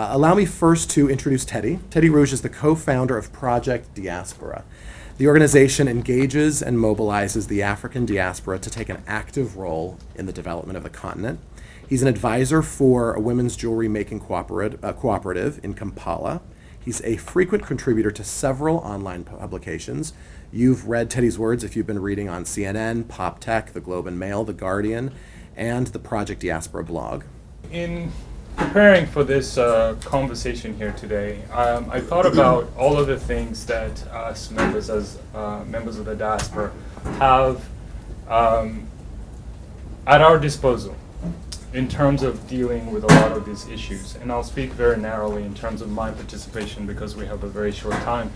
Allow me first to introduce Teddy. Teddy Ruge is the co-founder of Project Diaspora. The organization engages and mobilizes the African diaspora to take an active role in the development of the continent. He's an advisor for a women's jewelry making cooperative in Kampala. He's a frequent contributor to several online publications. You've read Teddy's words if you've been reading on CNN, Pop Tech, The Globe and Mail, The Guardian, and the Project Diaspora blog. In preparing for this conversation here today, I thought about all of the things that us members of the diaspora have at our disposal in terms of dealing with a lot of these issues. And I'll speak very narrowly in terms of my participation because we have a very short time.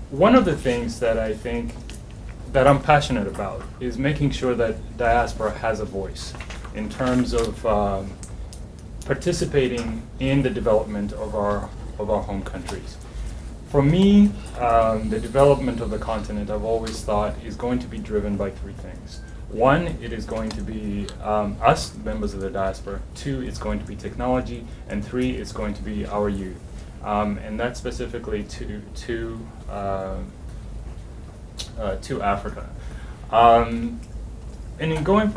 One of the things that I think that I'm passionate about is making sure that diaspora has a voice in terms of participating in the development of our home countries. For me, the development of the continent, I've always thought, is going to be driven by three things. One, it is going to be us, members of the diaspora. Two, it's going to be technology. And three, it's going to be our youth. And that's specifically to Africa. And in going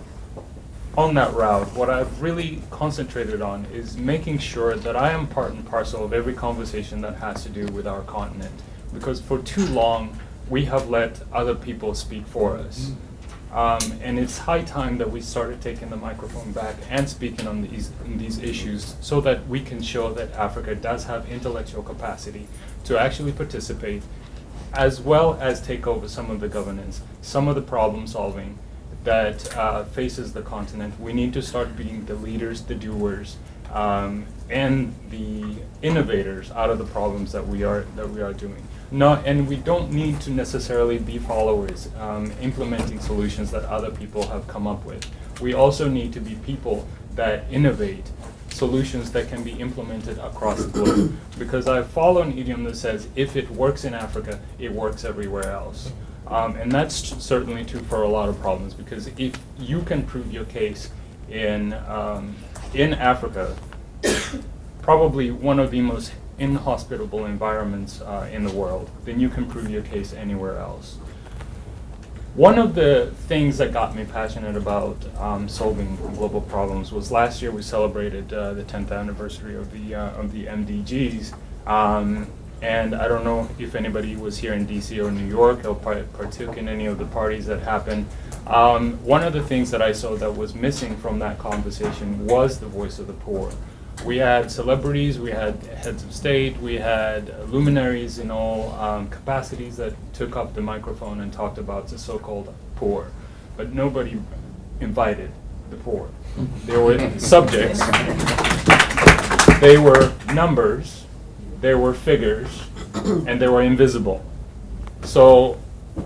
on that route, what I've really concentrated on is making sure that I am part and parcel of every conversation that has to do with our continent. Because for too long, we have let other people speak for us. And it's high time that we started taking the microphone back and speaking on these issues so that we can show that Africa does have intellectual capacity to actually participate, as well as take over some of the governance, some of the problem solving that faces the continent. We need to start being the leaders, the doers, and the innovators out of the problems that we are doing. And we don't need to necessarily be followers implementing solutions that other people have come up with. We also need to be people that innovate solutions that can be implemented across the globe. Because I follow an idiom that says, if it works in Africa, it works everywhere else. And that's certainly true for a lot of problems, because if you can prove your case in Africa, probably one of the most inhospitable environments in the world, then you can prove your case anywhere else. One of the things that got me passionate about solving global problems was last year we celebrated the 10th anniversary of the MDGs. And I don't know if anybody was here in DC or New York or partook in any of the parties that happened. One of the things that I saw that was missing from that conversation was the voice of the poor. We had celebrities, we had heads of state, we had luminaries in all capacities that took up the microphone and talked about the so-called poor. But nobody invited the poor. They were subjects, they were numbers, they were figures, and they were invisible. So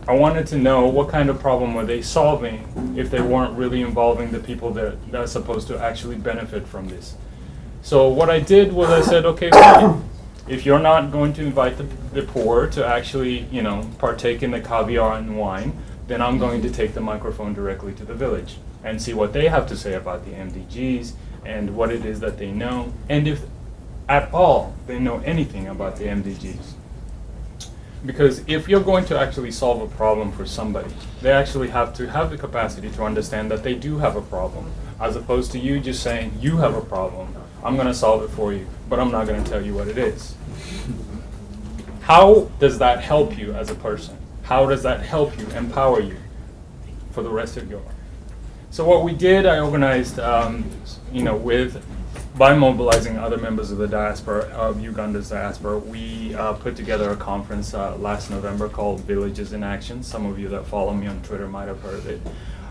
I wanted to know what kind of problem were they solving if they weren't really involving the people that are supposed to actually benefit from this. So what I did was I said, okay, fine. If you're not going to invite the poor to actually, partake in the caviar and wine, then I'm going to take the microphone directly to the village and see what they have to say about the MDGs and what it is that they know, and if at all they know anything about the MDGs. Because if you're going to actually solve a problem for somebody, they actually have to have the capacity to understand that they do have a problem, as opposed to you just saying, you have a problem, I'm going to solve it for you, but I'm not going to tell you what it is. How does that help you as a person? How does that help you, empower you for the rest of your life? So what we did, I organized, by mobilizing other members of the diaspora, of Uganda's diaspora, we put together a conference last November called Villages in Action. Some of you that follow me on Twitter might have heard of it.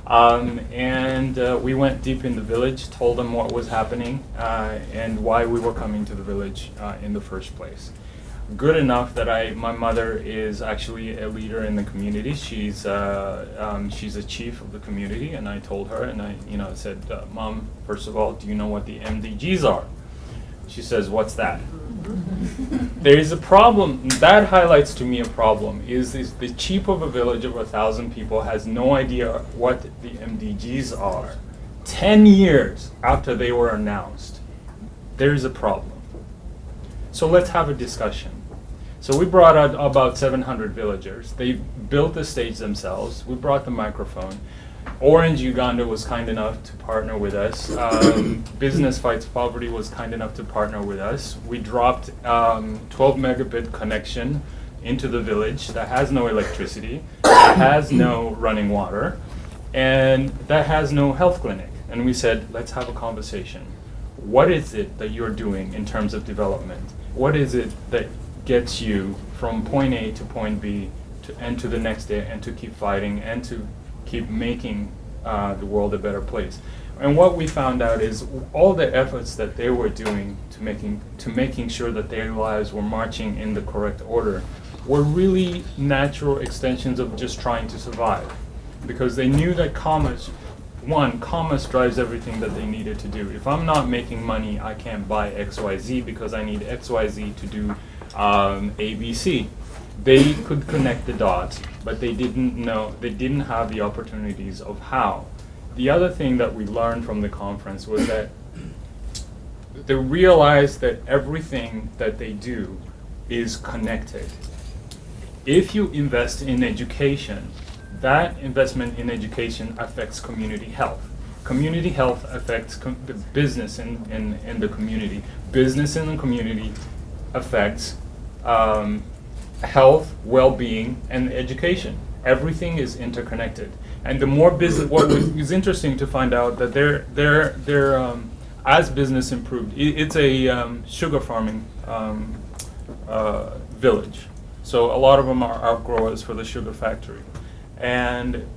And we went deep in the village, told them what was happening and why we were coming to the village in the first place. Good enough that my mother is actually a leader in the community. She's a chief of the community, and I told her, and I said, Mom, first of all, do you know what the MDGs are? She says, what's that? There is a problem. That highlights to me a problem, is the chief of a village of 1,000 people has no idea what the MDGs are 10 years after they were announced. There is a problem. So let's have a discussion. So we brought out about 700 villagers. They built the stage themselves. We brought the microphone. Orange Uganda was kind enough to partner with us. Business Fights Poverty was kind enough to partner with us. We dropped 12 megabit connection into the village that has no electricity, that has no running water, and that has no health clinic. And we said, let's have a conversation. What is it that you're doing in terms of development? What is it that gets you from point A to point B and to the next day, and to keep fighting and to keep making the world a better place? And what we found out is all the efforts that they were doing to making sure that their lives were marching in the correct order were really natural extensions of just trying to survive, because they knew that commerce drives everything that they needed to do. If I'm not making money, I can't buy XYZ because I need XYZ to do ABC. They could connect the dots, but they didn't have the opportunities of how. The other thing that we learned from the conference was that they realized that everything that they do is connected. If you invest in education, that investment in education affects community health. Community health affects the business in the community. Business in the community affects health, well-being, and education. Everything is interconnected. And the more business, what was interesting to find out that they're as business improved, it's a sugar farming village. So a lot of them are outgrowers for the sugar factory. And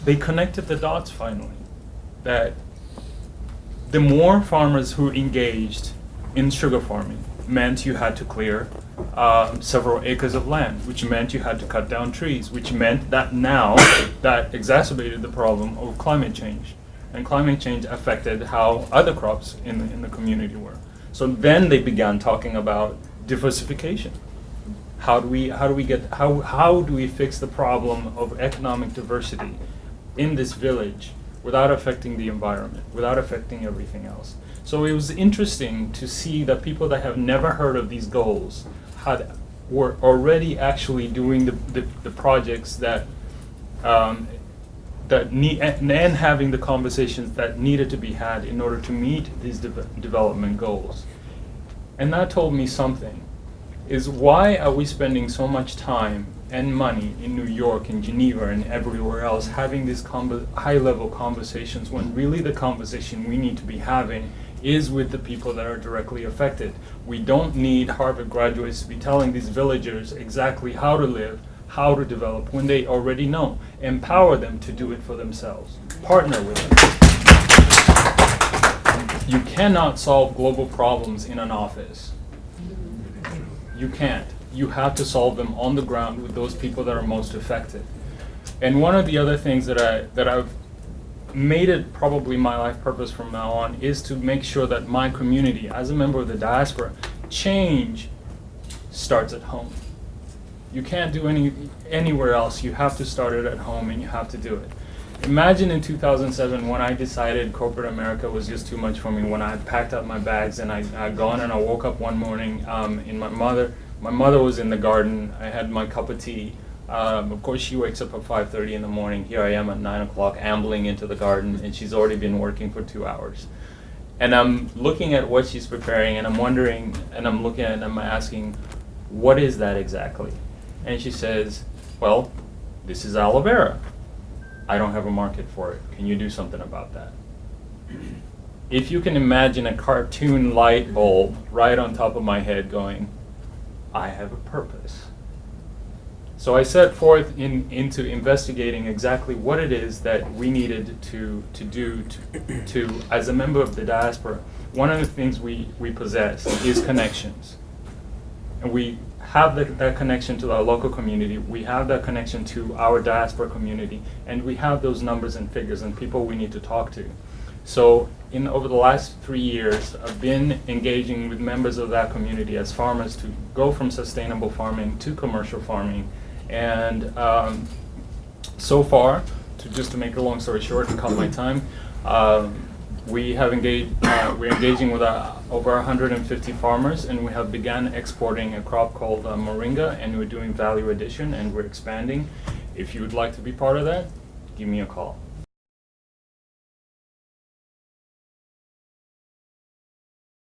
they connected the dots finally, that the more farmers who engaged in sugar farming meant you had to clear several acres of land, which meant you had to cut down trees, which meant that now that exacerbated the problem of climate change. And climate change affected how other crops in the community were. So then they began talking about diversification. How do we fix the problem of economic diversity in this village without affecting the environment, without affecting everything else? So it was interesting to see that people that have never heard of these goals were already actually doing the projects that need, and having the conversations that needed to be had in order to meet these development goals. And that told me something, is why are we spending so much time and money in New York and Geneva and everywhere else having these high-level conversations, when really the conversation we need to be having is with the people that are directly affected? We don't need Harvard graduates to be telling these villagers exactly how to live, how to develop, when they already know. Empower them to do it for themselves. Partner with them. You cannot solve global problems in an office. You can't. You have to solve them on the ground with those people that are most affected. And one of the other things that I've made it probably my life purpose from now on is to make sure that my community, as a member of the diaspora, change starts at home. You can't do anywhere else. You have to start it at home, and you have to do it. Imagine in 2007 when I decided corporate America was just too much for me, when I had packed up my bags and I'd gone, and I woke up one morning in my mother was in the garden. I had my cup of tea. Of course, she wakes up at 5:30 in the morning. Here I am at 9 o'clock ambling into the garden, and she's already been working for 2 hours. And I'm looking at what she's preparing, and I'm wondering, and I'm looking at it, and I'm asking, what is that exactly? And she says, well, this is aloe vera. I don't have a market for it. Can you do something about that? If you can imagine a cartoon light bulb right on top of my head going, I have a purpose. So I set forth into investigating exactly what it is that we needed to do to, as a member of the diaspora. One of the things we possess is connections. And we have that connection to our local community, we have that connection to our diaspora community, and we have those numbers and figures and people we need to talk to. So over the last 3 years, I've been engaging with members of that community as farmers to go from sustainable farming to commercial farming. And so far, just to make a long story short and cut my time, We have we're engaging with over 150 farmers, and we have began exporting a crop called moringa, and we're doing value addition, and we're expanding. If you would like to be part of that, give me a call.